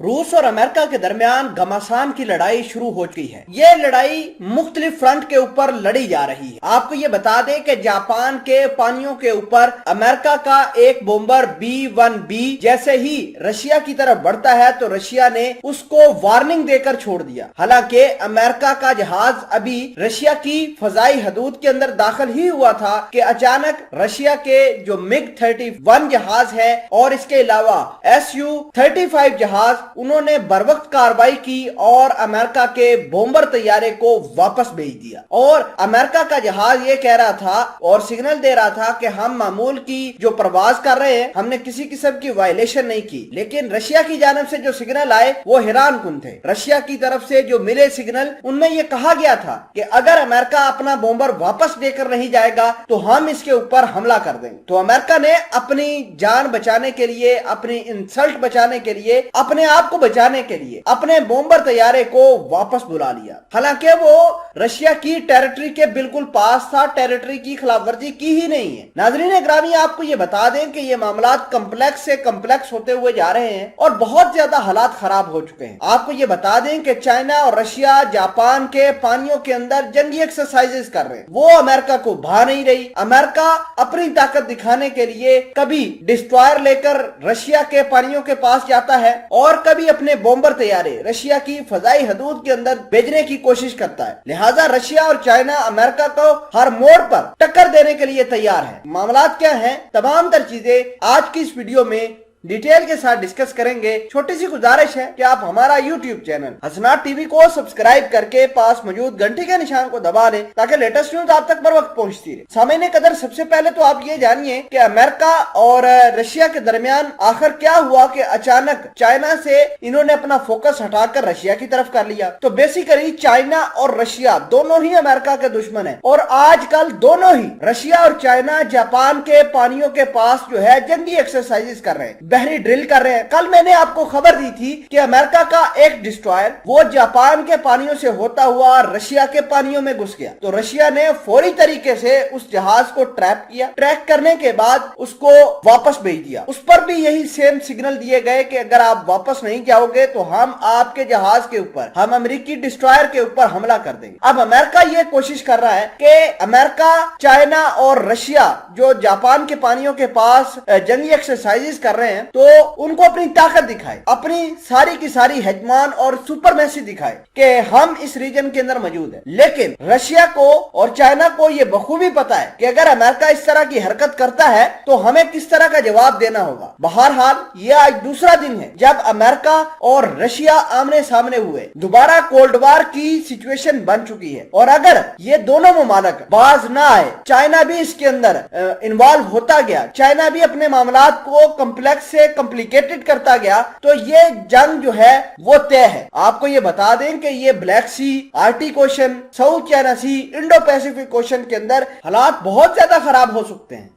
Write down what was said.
روس اور امریکہ کے درمیان گھمسان کی لڑائی شروع ہو چکی ہے۔ یہ لڑائی مختلف فرنٹ کے اوپر لڑی جا رہی ہے۔ آپ کو یہ بتا دیں کہ جاپان کے پانیوں کے اوپر امریکہ کا ایک بومبر B-1B جیسے ہی رشیا کی طرف بڑھتا ہے تو رشیا نے اس کو وارننگ دے کر چھوڑ دیا۔ حالانکہ امریکہ کا جہاز ابھی رشیا کی فضائی حدود کے اندر داخل ہی ہوا تھا کہ اچانک رشیا کے جو MiG-31 جہاز ہے اور اس کے علاوہ Su-35 جہاز انہوں نے بروقت کارروائی کی اور امریکہ کے بومبر طیارے کو واپس بھیج دیا۔ اور امریکہ کا جہاز یہ کہہ رہا تھا اور سگنل دے رہا تھا کہ ہم معمول کی جو پرواز کر رہے ہیں، ہم نے کسی قسم کی وائلیشن نہیں کی۔ لیکن رشیا کی جانب سے جو سگنل آئے وہ حیران کن تھے۔ رشیا کی طرف سے جو ملے سگنل ان میں یہ کہا گیا تھا کہ اگر امریکہ اپنا بومبر واپس دے کر نہیں جائے گا تو ہم اس کے اوپر حملہ کر دیں گے۔ تو امریکہ نے اپنی جان بچانے کے لیے، اپنی انسلٹ بچانے کے لیے، اپنے آپ کو بچانے کے لیے اپنے بومبر طیارے کو واپس بلا لیا۔ حالانکہ وہ رشیا کی ٹیریٹری کے بالکل پاس تھا، ٹیریٹری کی خلاف ورزی کی ہی نہیں ہے۔ ناظرین اکرامی، آپ کو یہ بتا دیں کہ یہ معاملات کمپلیکس سے کمپلیکس ہوتے ہوئے جا رہے ہیں اور بہت زیادہ حالات خراب ہو چکے ہیں۔ آپ کو یہ بتا دیں کہ چائنا اور رشیا جاپان کے پانیوں کے اندر جنگی ایکسرسائزز کر رہے ہیں۔ وہ امریکہ کو بھا نہیں رہی۔ امریکہ اپنی طاقت دکھانے کے لیے کبھی ڈسٹرائر لے کر رشیا کے پانیوں کے پاس جاتا ہے اور کبھی اپنے بومبر طیارے رشیا کی فضائی حدود کے اندر بھیجنے کی کوشش کرتا ہے۔ لہٰذا رشیا اور چائنا امریکہ کو ہر موڑ پر ٹکر دینے کے لیے تیار ہے۔ معاملات کیا ہیں؟ تمام تر چیزیں آج کی اس ویڈیو میں ڈیٹیل کے ساتھ ڈسکس کریں گے۔ چھوٹی سی گزارش ہے کہ آپ ہمارا یوٹیوب چینل حسنات ٹی وی کو سبسکرائب کر کے پاس موجود گھنٹی کے نشان کو دبا دیں تاکہ لیٹسٹ نیوز آپ تک بر وقت پہنچتی رہے۔ سامعین قدر، سب سے پہلے تو آپ یہ جانیے کہ امریکہ اور رشیا کے درمیان آخر کیا ہوا کہ اچانک چائنا سے انہوں نے اپنا فوکس ہٹا کر رشیا کی طرف کر لیا۔ تو بیسیکلی چائنا اور رشیا دونوں ہی امریکہ کے دشمن ہیں اور آج کل دونوں ہی رشیا اور چائنا جاپان کے پانیوں کے پاس جو ہے جنگی ایکسرسائزز کر رہے ہیں، بحری ڈرل کر رہے ہیں۔ کل میں نے آپ کو خبر دی تھی کہ امریکہ کا ایک ڈسٹرائر وہ جاپان کے پانیوں سے ہوتا ہوا رشیا کے پانیوں میں گھس گیا، تو رشیا نے فوری طریقے سے اس جہاز کو ٹریپ کیا۔ ٹریک کرنے کے بعد اس کو واپس بھیج دیا۔ اس پر بھی یہی سیم سگنل دیے گئے کہ اگر آپ واپس نہیں جاؤ گے تو ہم آپ کے جہاز کے اوپر، ہم امریکی ڈسٹرائر کے اوپر حملہ کر دیں گے۔ اب امریکہ یہ کوشش کر رہا ہے کہ امریکہ، چائنا اور رشیا جو جاپان کے پانیوں کے پاس جنگی ایکسرسائزز کر رہے ہیں تو ان کو اپنی طاقت دکھائے، اپنی ساری کی ساری ہیجمان اور سپرمیسی دکھائے کہ ہم اس ریجن کے اندر موجود ہیں۔ لیکن رشیا کو اور چائنا کو یہ بخوبی پتا ہے کہ اگر امریکہ اس طرح کی حرکت کرتا ہے تو ہمیں کس طرح کا جواب دینا ہوگا۔ بہرحال یہ آج دوسرا دن ہے جب امریکہ اور رشیا آمنے سامنے ہوئے۔ دوبارہ کولڈ وار کی سچویشن بن چکی ہے اور اگر یہ دونوں ممالک باز نہ آئے، چائنا بھی اس کے اندر انوالو ہوتا گیا، چائنا بھی اپنے معاملات کو کمپلیکس سے کمپلیکیٹڈ کرتا گیا، تو یہ جنگ جو ہے وہ طے ہے۔ آپ کو یہ بتا دیں کہ یہ بلیک سی، Arctic ocean, south China Sea, Indo Pacific ocean کے اندر حالات بہت زیادہ خراب ہو سکتے ہیں۔